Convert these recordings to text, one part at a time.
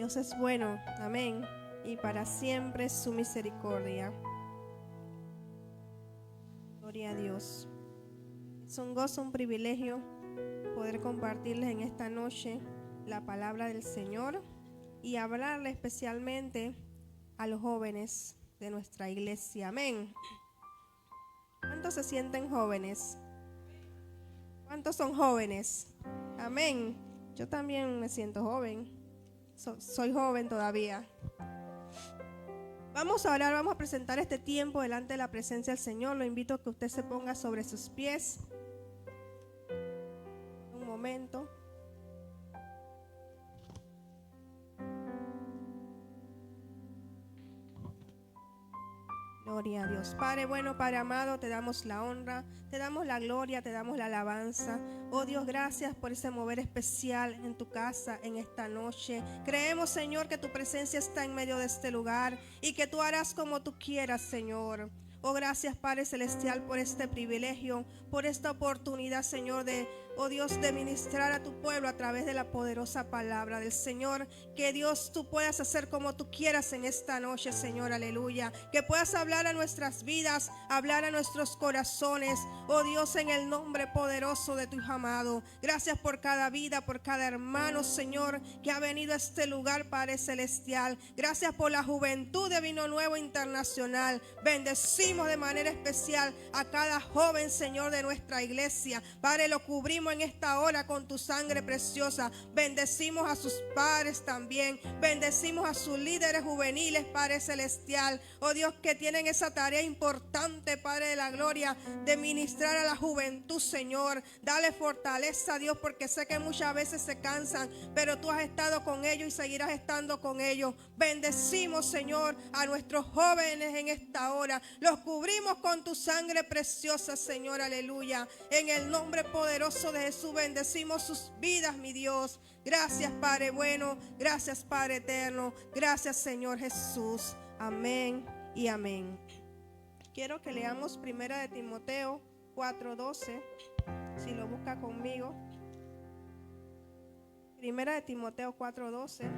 Dios es bueno, amén, y para siempre es su misericordia. Gloria a Dios. Es un gozo, un privilegio poder compartirles en esta noche la palabra del Señor y hablarle especialmente a los jóvenes de nuestra iglesia. Amén. ¿Cuántos se sienten jóvenes? ¿Cuántos son jóvenes? Amén. Yo también me siento joven. Soy joven todavía. Vamos a orar, vamos a presentar este tiempo delante de la presencia del Señor. Lo invito a que usted se ponga sobre sus pies. Un momento. Gloria a Dios. Padre bueno, Padre amado, te damos la honra, te damos la gloria, te damos la alabanza. Oh Dios, gracias por ese mover especial en tu casa en esta noche. Creemos, Señor, que tu presencia está en medio de este lugar y que tú harás como tú quieras, Señor. Oh, gracias, Padre Celestial, por este privilegio, por esta oportunidad, Señor, oh Dios, de ministrar a tu pueblo a través de la poderosa palabra del Señor. Que Dios, tú puedas hacer como tú quieras en esta noche, Señor, aleluya. Que puedas hablar a nuestras vidas, hablar a nuestros corazones, oh Dios, en el nombre poderoso de tu Hijo amado. Gracias por cada vida, por cada hermano, Señor, que ha venido a este lugar, Padre Celestial. Gracias por la juventud de Vino Nuevo Internacional. Bendecimos de manera especial a cada joven, Señor, de nuestra iglesia. Padre, lo cubrimos en esta hora con tu sangre preciosa. Bendecimos a sus padres también. Bendecimos a sus líderes juveniles, Padre Celestial. Oh Dios, que tienen esa tarea importante, Padre de la gloria, de ministrar a la juventud, Señor. Dale fortaleza, Dios, porque sé que muchas veces se cansan, pero tú has estado con ellos y seguirás estando con ellos. Bendecimos, Señor, a nuestros jóvenes en esta hora. Los cubrimos con tu sangre preciosa, Señor, aleluya. En el nombre poderoso de Jesús bendecimos sus vidas, mi Dios. Gracias, Padre bueno, gracias, Padre eterno, gracias, Señor Jesús. Amén y amén. Quiero que leamos 1 de Timoteo 4:12, si lo busca conmigo. 1 de Timoteo 4:12.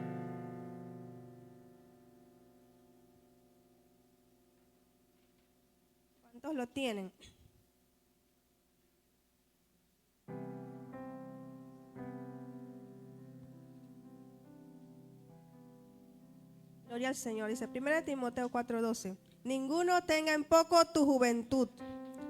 ¿Cuántos lo tienen? Gloria al Señor. Dice 1 Timoteo 4:12. Ninguno tenga en poco tu juventud,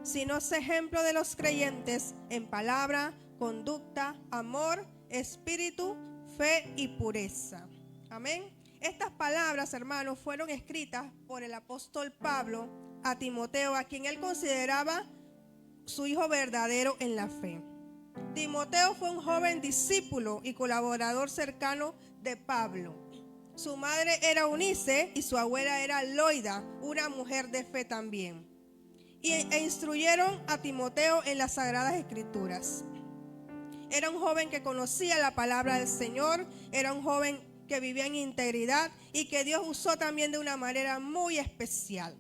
sino sé ejemplo de los creyentes en palabra, conducta, amor, espíritu, fe y pureza. Amén. Estas palabras, hermanos, fueron escritas por el apóstol Pablo a Timoteo, a quien él consideraba su hijo verdadero en la fe. Timoteo fue un joven discípulo y colaborador cercano de Pablo. Su madre era Eunice y su abuela era Loida, una mujer de fe también. E instruyeron a Timoteo en las Sagradas Escrituras. Era un joven que conocía la palabra del Señor, era un joven que vivía en integridad y que Dios usó también de una manera muy especial.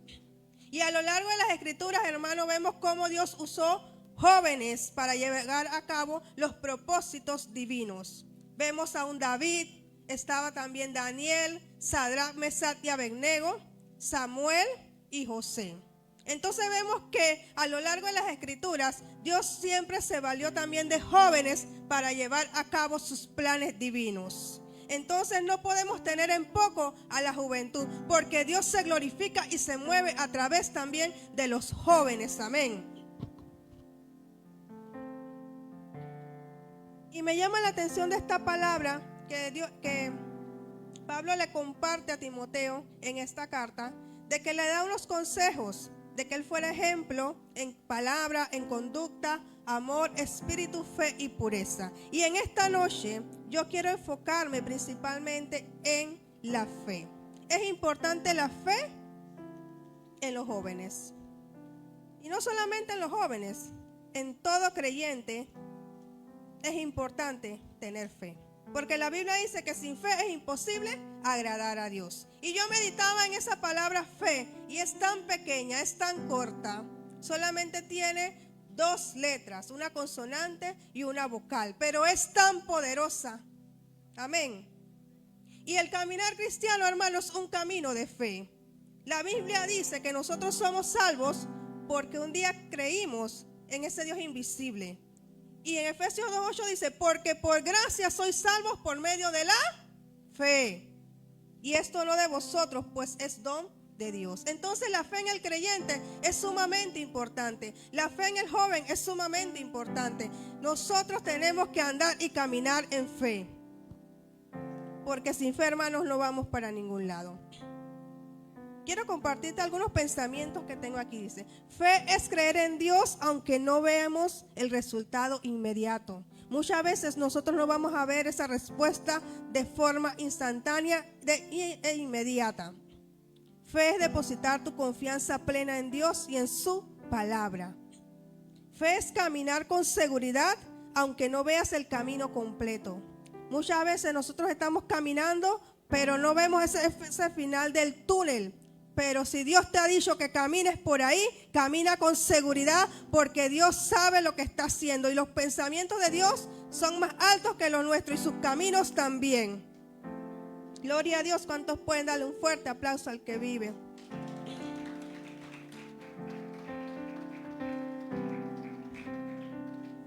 Y a lo largo de las Escrituras, hermanos, vemos cómo Dios usó jóvenes para llevar a cabo los propósitos divinos. Vemos a un David, estaba también Daniel, Sadrach, Mesach y Abednego, Samuel y José. Entonces vemos que a lo largo de las Escrituras, Dios siempre se valió también de jóvenes para llevar a cabo sus planes divinos. Entonces no podemos tener en poco a la juventud, porque Dios se glorifica y se mueve a través también de los jóvenes. Amén. Y me llama la atención de esta palabra que Pablo le comparte a Timoteo en esta carta, de que le da unos consejos, de que él fuera ejemplo en palabra, en conducta, amor, espíritu, fe y pureza. Y en esta noche yo quiero enfocarme principalmente en la fe. Es importante la fe en los jóvenes. Y no solamente en los jóvenes, en todo creyente es importante tener fe. Porque la Biblia dice que sin fe es imposible agradar a Dios. Y yo meditaba en esa palabra fe, y es tan pequeña, es tan corta. Solamente tiene 2 letras, una consonante y una vocal, pero es tan poderosa. Amén. Y el caminar cristiano, hermanos, es un camino de fe. La Biblia dice que nosotros somos salvos porque un día creímos en ese Dios invisible. Y en Efesios 2:8 dice, porque por gracia sois salvos por medio de la fe. Y esto no de vosotros, pues es don de Dios. Entonces la fe en el creyente es sumamente importante. La fe en el joven es sumamente importante. Nosotros tenemos que andar y caminar en fe. Porque sin fe, hermanos, no vamos para ningún lado. Quiero compartirte algunos pensamientos que tengo aquí. Dice, fe es creer en Dios aunque no veamos el resultado inmediato. Muchas veces nosotros no vamos a ver esa respuesta de forma instantánea e inmediata. Fe es depositar tu confianza plena en Dios y en su palabra. Fe es caminar con seguridad aunque no veas el camino completo. Muchas veces nosotros estamos caminando, pero no vemos ese final del túnel. Pero si Dios te ha dicho que camines por ahí, camina con seguridad porque Dios sabe lo que está haciendo. Y los pensamientos de Dios son más altos que los nuestros y sus caminos también. Gloria a Dios. ¿Cuántos pueden darle un fuerte aplauso al que vive?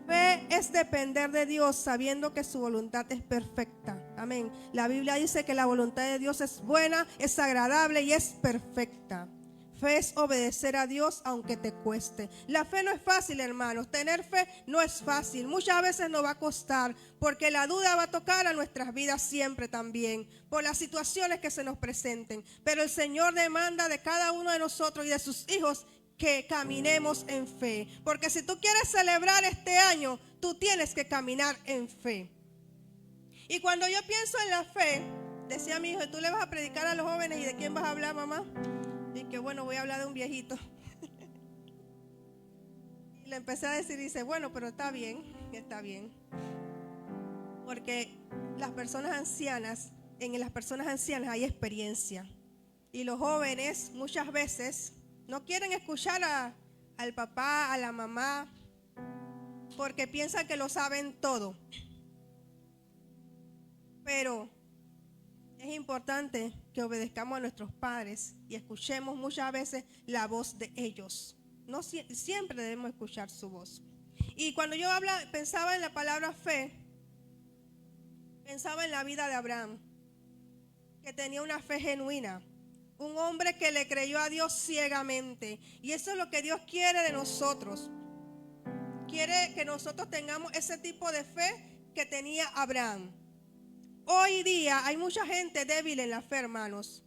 Fe es depender de Dios sabiendo que su voluntad es perfecta. Amén. La Biblia dice que la voluntad de Dios es buena, es agradable y es perfecta. Fe es obedecer a Dios aunque te cueste. La fe no es fácil, hermanos. Tener fe no es fácil. Muchas veces nos va a costar porque la duda va a tocar a nuestras vidas siempre también por las situaciones que se nos presenten. Pero el Señor demanda de cada uno de nosotros y de sus hijos que caminemos en fe. Porque si tú quieres celebrar este año, tú tienes que caminar en fe. Y cuando yo pienso en la fe, decía mi hijo, ¿tú le vas a predicar a los jóvenes y de quién vas a hablar, mamá? Y que bueno, voy a hablar de un viejito. Y le empecé a decir, dice, bueno, pero está bien. Porque las personas ancianas, en las personas ancianas hay experiencia. Y los jóvenes muchas veces no quieren escuchar al papá, a la mamá, porque piensan que lo saben todo. Pero es importante que obedezcamos a nuestros padres y escuchemos muchas veces la voz de ellos. No siempre debemos escuchar su voz. Y cuando yo pensaba en la palabra fe, pensaba en la vida de Abraham, que tenía una fe genuina. Un hombre que le creyó a Dios ciegamente. Y eso es lo que Dios quiere de nosotros. Quiere que nosotros tengamos ese tipo de fe que tenía Abraham. Hoy día hay mucha gente débil en la fe, hermanos.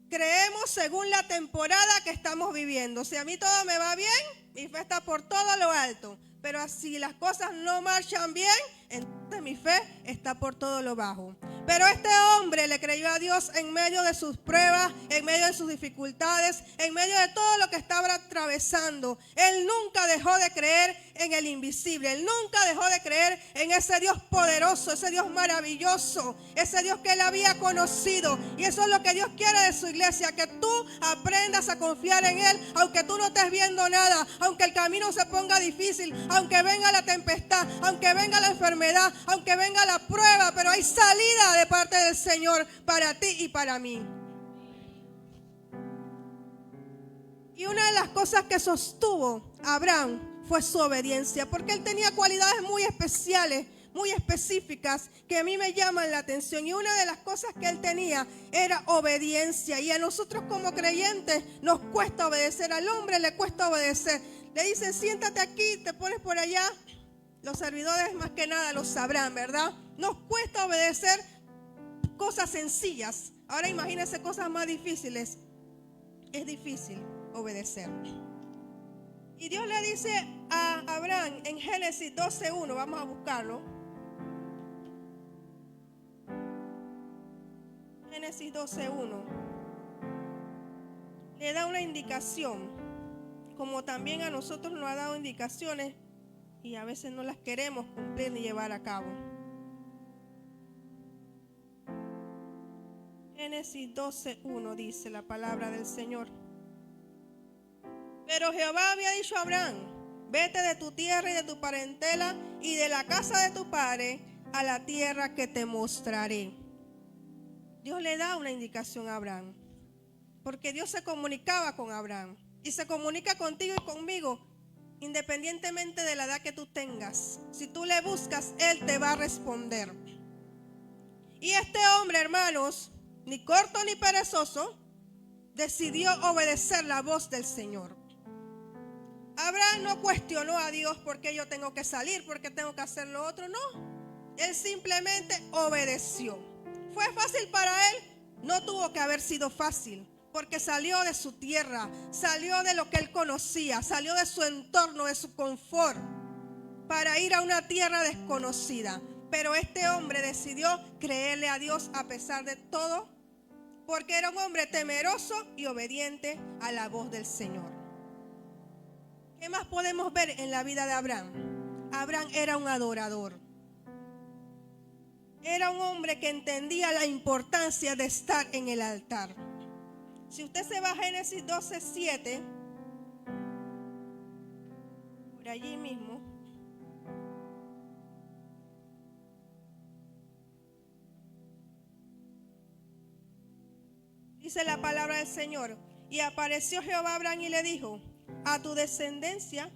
Creemos según la temporada que estamos viviendo. Si a mí todo me va bien, mi fe está por todo lo alto. Pero si las cosas no marchan bien, entonces mi fe está por todo lo bajo. Pero este hombre le creyó a Dios en medio de sus pruebas, en medio de sus dificultades, en medio de todo lo que estaba atravesando. Él nunca dejó de creer en el invisible. Él nunca dejó de creer en ese Dios poderoso, ese Dios maravilloso, ese Dios que él había conocido. Y eso es lo que Dios quiere de su iglesia, que tú aprendas a confiar en Él, aunque tú no estés viendo nada, aunque el camino se ponga difícil, aunque venga la tempestad, aunque venga la enfermedad, aunque venga la prueba, pero hay salida de parte del Señor para ti y para mí. Y una de las cosas que sostuvo a Abraham fue su obediencia, porque él tenía cualidades muy especiales, muy específicas, que a mí me llaman la atención. Y una de las cosas que él tenía era obediencia. Y a nosotros como creyentes nos cuesta obedecer. Al hombre le cuesta obedecer. Le dicen, siéntate aquí, te pones por allá. Los servidores más que nada lo sabrán, ¿verdad? Nos cuesta obedecer cosas sencillas. Ahora imagínense cosas más difíciles. Es difícil obedecer. Y Dios le dice a Abraham en Génesis 12:1, vamos a buscarlo. Génesis 12:1. Le da una indicación, como también a nosotros nos ha dado indicaciones y a veces no las queremos cumplir ni llevar a cabo. Génesis 12:1 dice la palabra del Señor. Pero Jehová había dicho a Abraham, vete de tu tierra y de tu parentela y de la casa de tu padre a la tierra que te mostraré. Dios le da una indicación a Abraham, porque Dios se comunicaba con Abraham y se comunica contigo y conmigo independientemente de la edad que tú tengas. Si tú le buscas, Él te va a responder. Y este hombre, hermanos, ni corto ni perezoso, decidió obedecer la voz del Señor. Abraham no cuestionó a Dios por qué yo tengo que salir, por qué tengo que hacer lo otro, no. Él simplemente obedeció. ¿Fue fácil para él? No tuvo que haber sido fácil, porque salió de su tierra, salió de lo que él conocía, salió de su entorno, de su confort, para ir a una tierra desconocida. Pero este hombre decidió creerle a Dios a pesar de todo, porque era un hombre temeroso y obediente a la voz del Señor. ¿Qué más podemos ver en la vida de Abraham? Abraham era un adorador. Era un hombre que entendía la importancia de estar en el altar. Si usted se va a Génesis 12:7, por allí mismo, dice la palabra del Señor: y apareció Jehová a Abraham y le dijo: a tu descendencia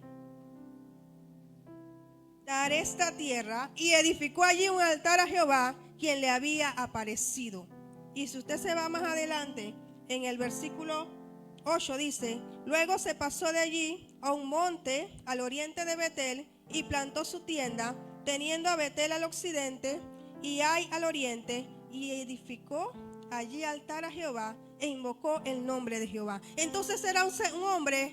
daré esta tierra. Y edificó allí un altar a Jehová, quien le había aparecido. Y si usted se va más adelante, en el versículo 8 dice: luego se pasó de allí a un monte al oriente de Betel y plantó su tienda, teniendo a Betel al occidente y Ai al oriente, y edificó allí altar a Jehová e invocó el nombre de Jehová. Entonces era un hombre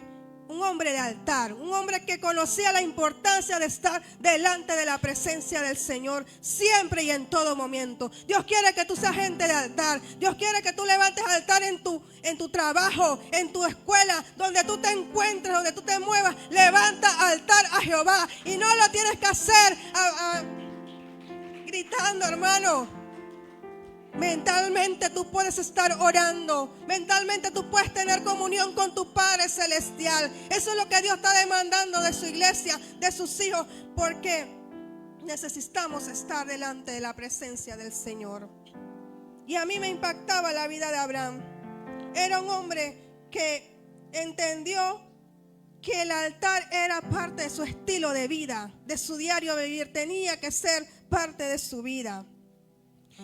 de altar, un hombre que conocía la importancia de estar delante de la presencia del Señor siempre y en todo momento. Dios quiere que tú seas gente de altar. Dios quiere que tú levantes altar en tu trabajo, en tu escuela, donde tú te encuentres, donde tú te muevas. Levanta altar a Jehová, y no lo tienes que hacer gritando, hermano. Mentalmente tú puedes estar orando. Mentalmente tú puedes tener comunión con tu Padre Celestial. Eso es lo que Dios está demandando de su iglesia, de sus hijos, porque necesitamos estar delante de la presencia del Señor. Y a mí me impactaba la vida de Abraham. Era un hombre que entendió que el altar era parte de su estilo de vida, de su diario vivir. Tenía que ser parte de su vida.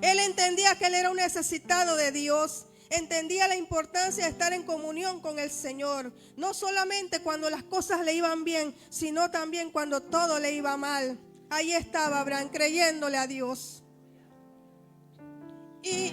Él entendía que él era un necesitado de Dios. Entendía la importancia de estar en comunión con el Señor. No solamente cuando las cosas le iban bien, sino también cuando todo le iba mal. Ahí estaba Abraham, creyéndole a Dios. Y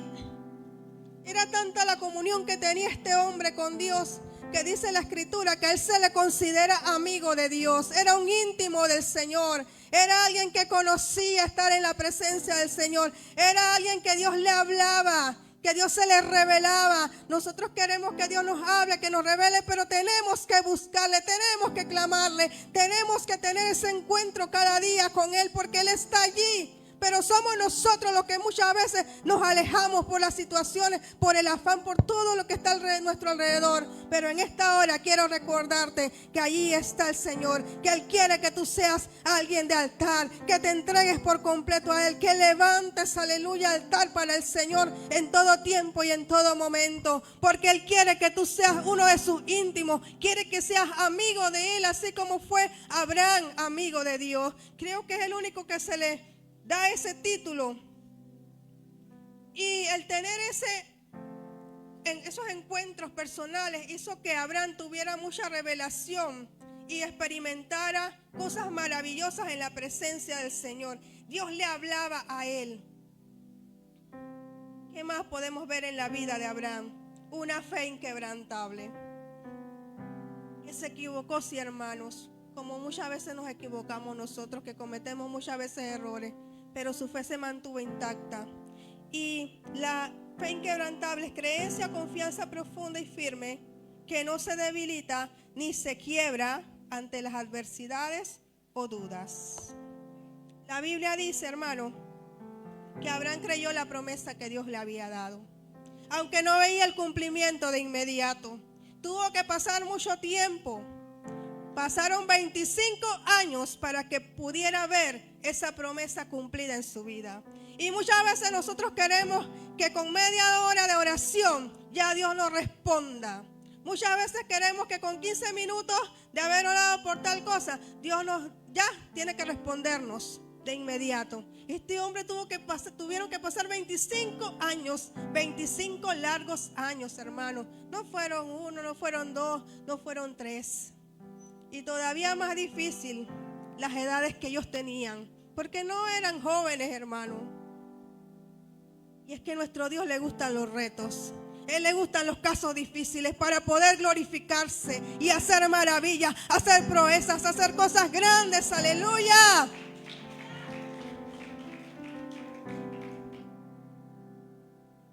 era tanta la comunión que tenía este hombre con Dios, que dice la Escritura que a él se le considera amigo de Dios. Era un íntimo del Señor. Era alguien que conocía estar en la presencia del Señor. Era alguien que Dios le hablaba, que Dios se le revelaba. Nosotros queremos que Dios nos hable, que nos revele, pero tenemos que buscarle, tenemos que clamarle, tenemos que tener ese encuentro cada día con Él, porque Él está allí. Pero somos nosotros los que muchas veces nos alejamos por las situaciones, por el afán, por todo lo que está a nuestro alrededor. Pero en esta hora quiero recordarte que allí está el Señor, que Él quiere que tú seas alguien de altar, que te entregues por completo a Él, que levantes, aleluya, altar para el Señor en todo tiempo y en todo momento. Porque Él quiere que tú seas uno de sus íntimos, quiere que seas amigo de Él, así como fue Abraham amigo de Dios. Creo que es el único que se le da ese título. Y el tener esos encuentros personales hizo que Abraham tuviera mucha revelación y experimentara cosas maravillosas en la presencia del Señor. Dios le hablaba a él. ¿Qué más podemos ver en la vida de Abraham? Una fe inquebrantable. Que se equivocó, sí, hermanos, como muchas veces nos equivocamos nosotros, que cometemos muchas veces errores, pero su fe se mantuvo intacta. Y la fe inquebrantable es creencia, confianza profunda y firme, que no se debilita ni se quiebra ante las adversidades o dudas. La Biblia dice, hermano, que Abraham creyó la promesa que Dios le había dado, aunque no veía el cumplimiento de inmediato. Tuvo que pasar mucho tiempo. Pasaron 25 años para que pudiera ver esa promesa cumplida en su vida. Y muchas veces nosotros queremos que con media hora de oración ya Dios nos responda. Muchas veces queremos que con 15 minutos de haber orado por tal cosa, Dios ya tiene que respondernos de inmediato. Este hombre tuvieron que pasar 25 años, 25 largos años, hermanos. No fueron uno, no fueron dos, no fueron tres. Y todavía más difícil las edades que ellos tenían, porque no eran jóvenes, hermanos. Y es que a nuestro Dios le gustan los retos. Él le gustan los casos difíciles para poder glorificarse y hacer maravillas, hacer proezas, hacer cosas grandes. Aleluya.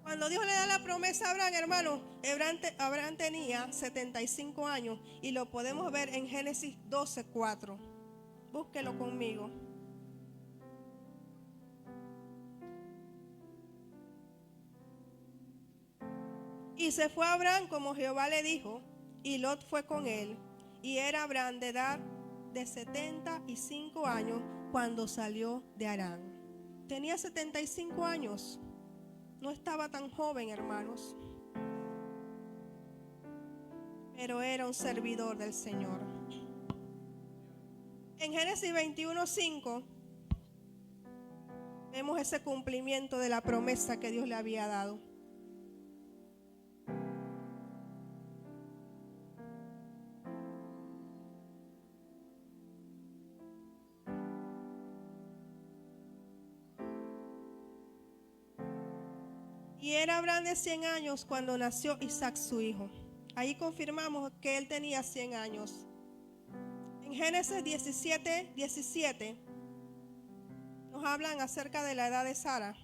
Cuando Dios le da la promesa a Abraham, hermano, Abraham tenía 75 años y lo podemos ver en Génesis 12:4. Búsquelo conmigo. Y se fue Abraham como Jehová le dijo, y Lot fue con él. Y era Abraham de edad de 75 años cuando salió de Harán. Tenía 75 años. No estaba tan joven, hermanos. Pero era un servidor del Señor. En Génesis 21:5 vemos ese cumplimiento de la promesa que Dios le había dado. Y era Abraham de 100 años cuando nació Isaac su hijo. Ahí confirmamos que él tenía 100 años. En Génesis 17:17 nos hablan acerca de la edad de Sara.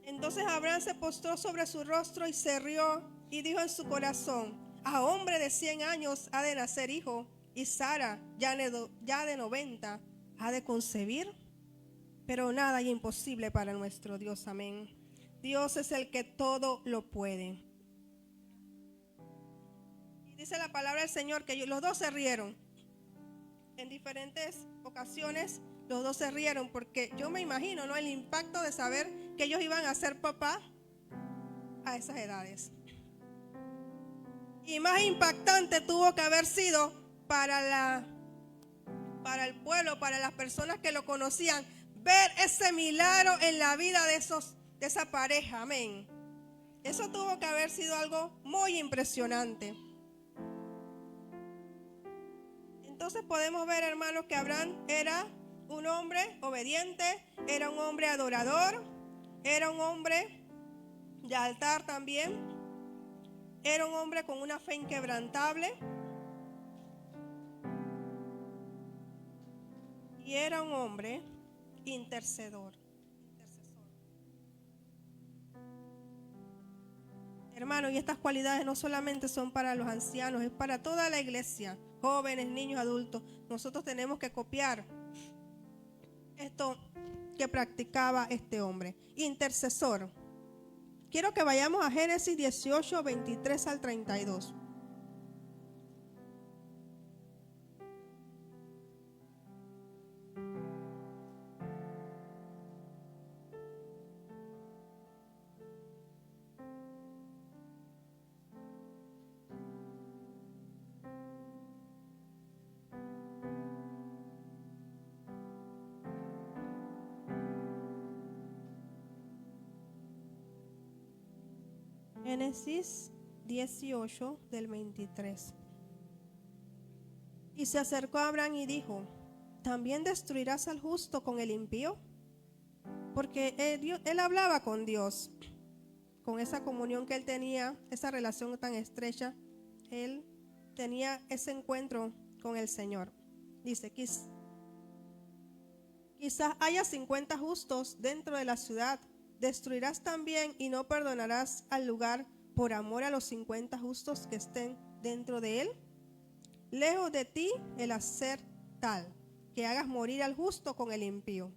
Entonces Abraham se postró sobre su rostro y se rió y dijo en su corazón: a hombre de 100 años ha de nacer hijo, y Sara ya de 90 ha de concebir. Pero nada hay imposible para nuestro Dios. Amén. Dios es el que todo lo puede. Y dice la palabra del Señor que los dos se rieron. En diferentes ocasiones los dos se rieron, porque yo me imagino, ¿no?, el impacto de saber que ellos iban a ser papá a esas edades. Y más impactante tuvo que haber sido para el pueblo, para las personas que lo conocían, ver ese milagro en la vida de esa pareja. Amén. Eso tuvo que haber sido algo muy impresionante. Entonces podemos ver, hermanos, que Abraham era un hombre obediente, era un hombre adorador, era un hombre de altar también, era un hombre con una fe inquebrantable y era un hombre intercesor. Hermano, y estas cualidades no solamente son para los ancianos, es para toda la iglesia, jóvenes, niños, adultos. Nosotros tenemos que copiar esto que practicaba este hombre, intercesor. Quiero que vayamos a Génesis 18, 23 al 32. Génesis 18 del 23. Y se acercó a Abraham y dijo: ¿también destruirás al justo con el impío? Porque él hablaba con Dios, con esa comunión que él tenía, esa relación tan estrecha. Él tenía ese encuentro con el Señor. Dice: quizás haya 50 justos dentro de la ciudad. ¿Destruirás también y no perdonarás al lugar por amor a los 50 justos que estén dentro de él? Lejos de ti el hacer tal, que hagas morir al justo con el impío,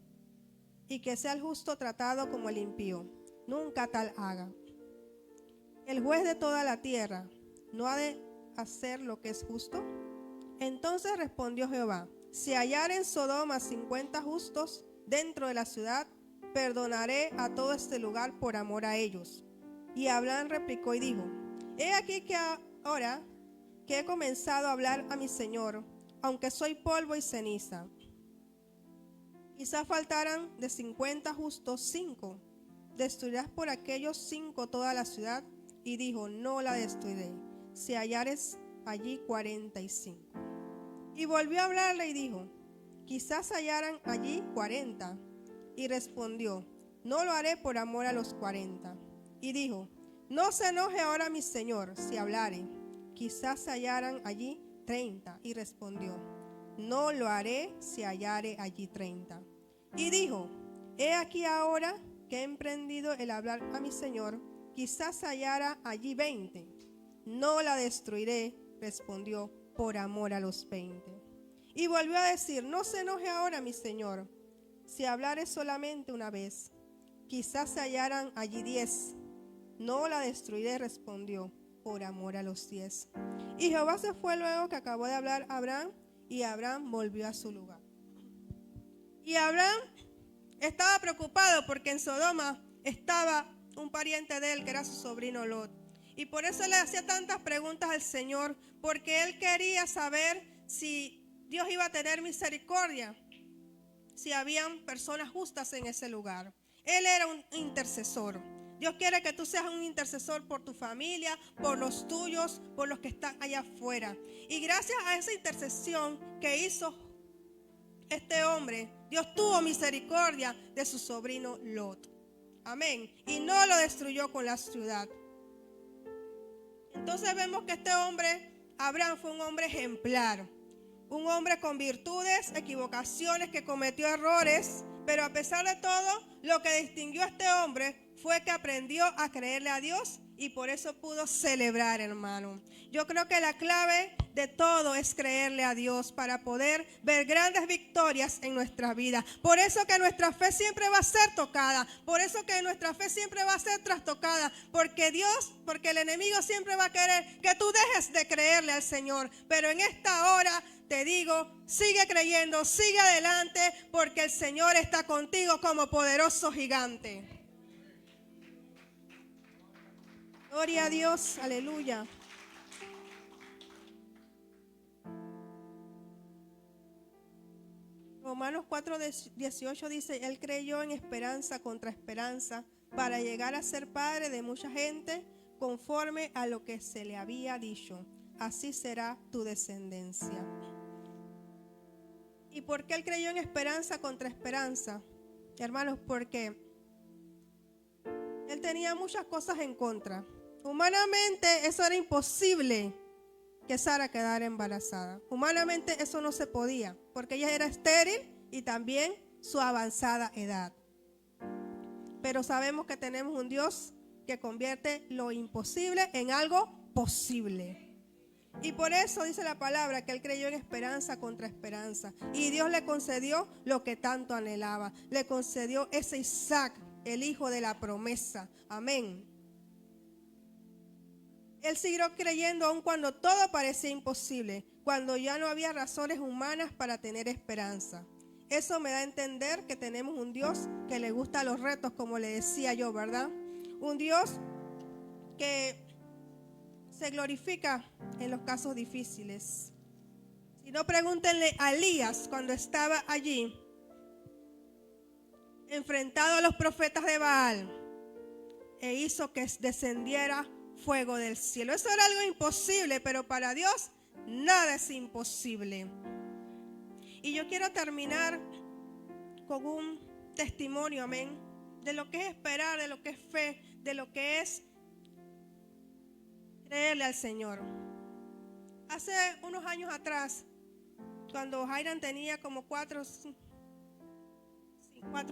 y que sea el justo tratado como el impío. Nunca tal haga. el juez de toda la tierra, ¿no ha de hacer lo que es justo? Entonces respondió Jehová: si hallar en Sodoma 50 justos dentro de la ciudad, perdonaré a todo este lugar por amor a ellos. Y Abraham replicó y dijo: he aquí que ahora que he comenzado a hablar a mi Señor, aunque soy polvo y ceniza, quizá faltaran de 50 justos 5. ¿Destruirás por aquellos 5 toda la ciudad? Y dijo: no la destruiré, si hallares allí 45. Y volvió a hablarle y dijo: quizás hallaran allí 40. Y respondió: no lo haré por amor a los 40. Y dijo: no se enoje ahora mi Señor si hablare, quizás hallaran allí 30. Y respondió: no lo haré si hallare allí 30. Y dijo: he aquí ahora que he emprendido el hablar a mi Señor, quizás hallara allí 20. No la destruiré, respondió, por amor a los 20. Y volvió a decir: no se enoje ahora mi Señor si hablare solamente una vez, quizás se hallaran allí 10. No la destruiré, respondió, por amor a los 10. Y Jehová se fue luego que acabó de hablar a Abraham, y Abraham volvió a su lugar. Y Abraham estaba preocupado porque en Sodoma estaba un pariente de él que era su sobrino Lot. Y por eso le hacía tantas preguntas al Señor, porque él quería saber si Dios iba a tener misericordia, si habían personas justas en ese lugar. Él era un intercesor. Dios quiere que tú seas un intercesor por tu familia, por los tuyos, por los que están allá afuera. Y gracias a esa intercesión que hizo este hombre, Dios tuvo misericordia de su sobrino Lot. Amén. Y no lo destruyó con la ciudad. Entonces vemos que este hombre, Abraham, fue un hombre ejemplar. Un hombre con virtudes, equivocaciones, que cometió errores. Pero a pesar de todo, lo que distinguió a este hombre fue que aprendió a creerle a Dios y por eso pudo celebrar, hermano. Yo creo que la clave de todo es creerle a Dios para poder ver grandes victorias en nuestra vida. Por eso que nuestra fe siempre va a ser tocada. Por eso que nuestra fe siempre va a ser trastocada. Porque el enemigo siempre va a querer que tú dejes de creerle al Señor. Pero en esta hora te digo, sigue creyendo, sigue adelante, porque el Señor está contigo como poderoso gigante. Gloria a Dios, aleluya. Romanos 4:18 dice: él creyó en esperanza contra esperanza para llegar a ser padre de mucha gente, conforme a lo que se le había dicho: así será tu descendencia. ¿Y por qué él creyó en esperanza contra esperanza? Hermanos, porque él tenía muchas cosas en contra. Humanamente eso era imposible, que Sara quedara embarazada. Humanamente eso no se podía, porque ella era estéril y también su avanzada edad. Pero sabemos que tenemos un Dios que convierte lo imposible en algo posible. Y por eso dice la palabra que él creyó en esperanza contra esperanza. Y Dios le concedió lo que tanto anhelaba. Le concedió ese Isaac, el hijo de la promesa. Amén. Él siguió creyendo aun cuando todo parecía imposible, cuando ya no había razones humanas para tener esperanza. Eso me da a entender que tenemos un Dios que le gusta los retos, como le decía yo, ¿verdad? Un Dios que se glorifica en los casos difíciles. Si no, pregúntenle a Elías cuando estaba allí, enfrentado a los profetas de Baal, e hizo que descendiera fuego del cielo. Eso era algo imposible, pero para Dios nada es imposible. Y yo quiero terminar con un testimonio, amén, de lo que es esperar, de lo que es fe, de lo que es creerle al Señor. Hace unos años atrás, cuando Jairan tenía como 4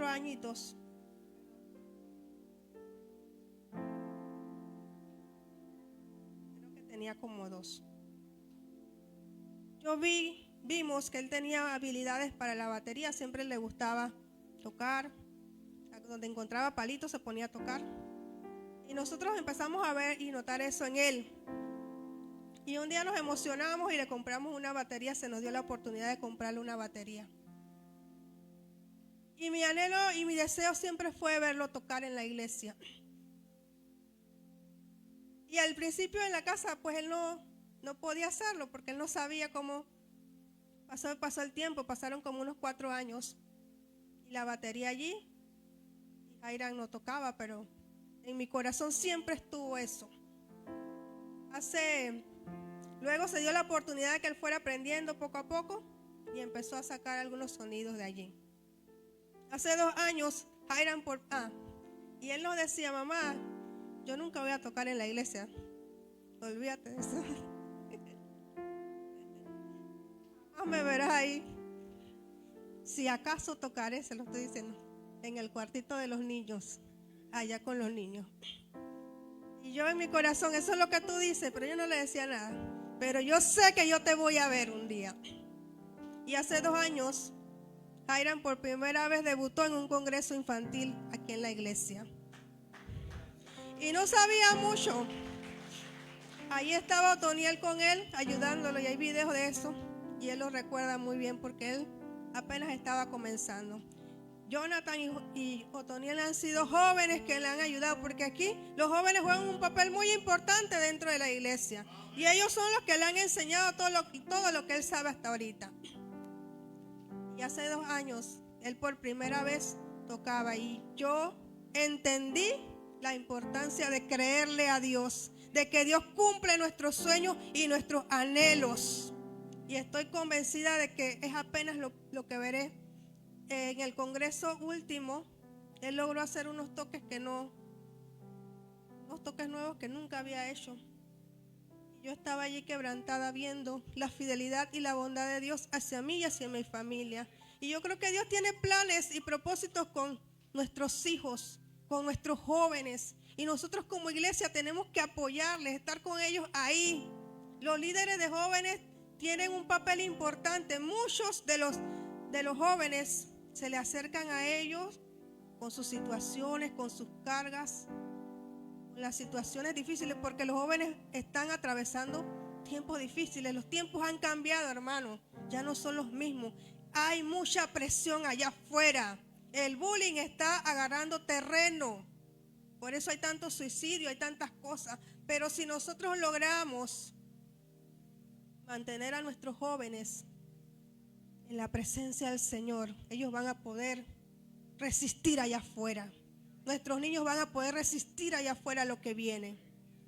añitos, creo que tenía como 2. Vimos que él tenía habilidades para la batería, siempre le gustaba tocar, donde encontraba palitos se ponía a tocar. Y nosotros empezamos a ver y notar eso en él. Y un día nos emocionamos y le compramos una batería, se nos dio la oportunidad de comprarle una batería. Y mi anhelo y mi deseo siempre fue verlo tocar en la iglesia. Y al principio en la casa, pues él no podía hacerlo porque él no sabía cómo. Pasó el tiempo, pasaron como unos 4 años. Y la batería allí, y Jairan no tocaba, pero en mi corazón siempre estuvo eso. Luego se dio la oportunidad de que él fuera aprendiendo poco a poco y empezó a sacar algunos sonidos de allí. Hace 2 años, Jairan y él nos decía: mamá, yo nunca voy a tocar en la iglesia. Olvídate de eso. No me verás ahí. Si acaso tocaré, se lo estoy diciendo, en el cuartito de los niños, allá con los niños. Y yo en mi corazón, eso es lo que tú dices, pero yo no le decía nada. Pero yo sé que yo te voy a ver un día. Y hace 2 años, Jairan por primera vez debutó en un congreso infantil aquí en la iglesia. Y no sabía mucho. Ahí estaba Otoniel con él, ayudándolo, y hay videos de eso. Y él lo recuerda muy bien porque él apenas estaba comenzando. Jonathan y Otoniel han sido jóvenes que le han ayudado, porque aquí los jóvenes juegan un papel muy importante dentro de la iglesia. Y ellos son los que le han enseñado todo lo que él sabe hasta ahorita. Y hace 2 años, él por primera vez tocaba y yo entendí la importancia de creerle a Dios, de que Dios cumple nuestros sueños y nuestros anhelos. Y estoy convencida de que es apenas lo que veré. En el congreso último, él logró hacer unos toques unos toques nuevos que nunca había hecho. Y yo estaba allí quebrantada viendo la fidelidad y la bondad de Dios hacia mí y hacia mi familia. Y yo creo que Dios tiene planes y propósitos con nuestros hijos, con nuestros jóvenes. Y nosotros como iglesia tenemos que apoyarles, estar con ellos ahí. Los líderes de jóvenes tienen un papel importante. Muchos de los jóvenes se le acercan a ellos con sus situaciones, con sus cargas, con las situaciones difíciles, porque los jóvenes están atravesando tiempos difíciles. Los tiempos han cambiado, hermano, ya no son los mismos. Hay mucha presión allá afuera. El bullying está agarrando terreno. Por eso hay tanto suicidio, hay tantas cosas. Pero si nosotros logramos mantener a nuestros jóvenes en la presencia del Señor, ellos van a poder resistir allá afuera. Nuestros niños van a poder resistir allá afuera lo que viene.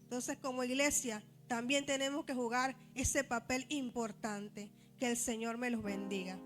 Entonces, como iglesia, también tenemos que jugar ese papel importante. Que el Señor me los bendiga.